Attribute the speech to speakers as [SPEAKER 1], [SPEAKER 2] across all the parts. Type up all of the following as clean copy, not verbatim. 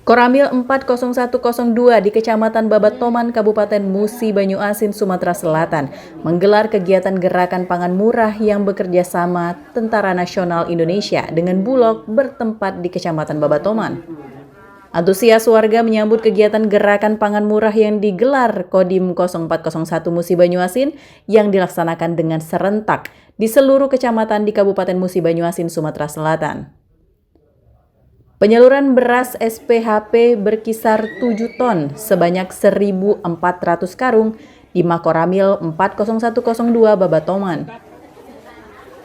[SPEAKER 1] Koramil 40102 di Kecamatan Babatoman, Kabupaten Musi Banyuasin, Sumatera Selatan menggelar kegiatan gerakan pangan murah yang bekerja sama Tentara Nasional Indonesia dengan Bulog bertempat di Kecamatan Babatoman. Antusias warga menyambut kegiatan gerakan pangan murah yang digelar Kodim 0401 Musi Banyuasin yang dilaksanakan dengan serentak di seluruh kecamatan di Kabupaten Musi Banyuasin, Sumatera Selatan. Penyaluran beras SPHP berkisar 7 ton sebanyak 1.400 karung di Makoramil 40102 Babatoman.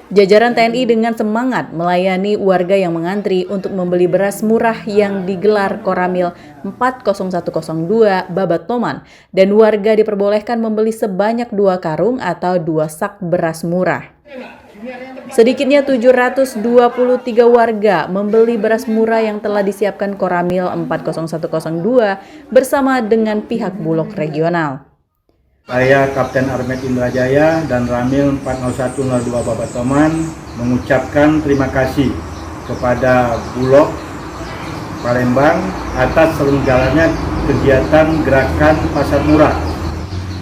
[SPEAKER 1] Jajaran TNI dengan semangat melayani warga yang mengantri untuk membeli beras murah yang digelar Koramil 40102 Babatoman, dan warga diperbolehkan membeli sebanyak 2 karung atau 2 sak beras murah. Sedikitnya 723 warga membeli beras murah yang telah disiapkan Koramil 40102 bersama dengan pihak Bulog regional.
[SPEAKER 2] Saya Kapten Armet Indrajaya dan Ramil 40102 Babatoman mengucapkan terima kasih kepada Bulog Palembang atas selenggaranya kegiatan gerakan pasar murah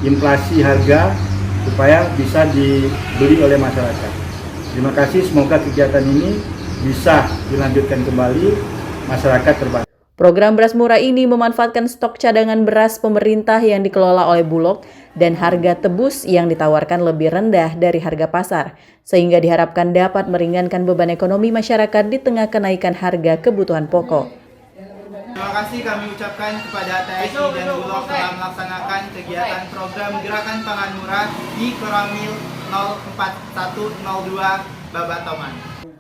[SPEAKER 2] inflasi harga supaya bisa dibeli oleh masyarakat. Terima kasih, semoga kegiatan ini bisa dilanjutkan kembali, masyarakat terbantu.
[SPEAKER 1] Program beras murah ini memanfaatkan stok cadangan beras pemerintah yang dikelola oleh Bulog dan harga tebus yang ditawarkan lebih rendah dari harga pasar, sehingga diharapkan dapat meringankan beban ekonomi masyarakat di tengah kenaikan harga kebutuhan pokok.
[SPEAKER 3] Terima kasih kami ucapkan kepada TNI dan Bulog telah melaksanakan kegiatan program gerakan pangan murah di Koramil 40102 Babatoman.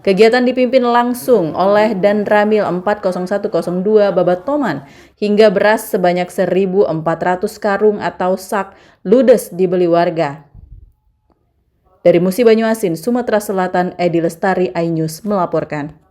[SPEAKER 1] Kegiatan dipimpin langsung oleh Dan Ramil 40102 Babatoman hingga beras sebanyak 1.400 karung atau sak ludes dibeli warga. Dari Musi Banyuasin, Sumatera Selatan, Edi Lestari, iNews melaporkan.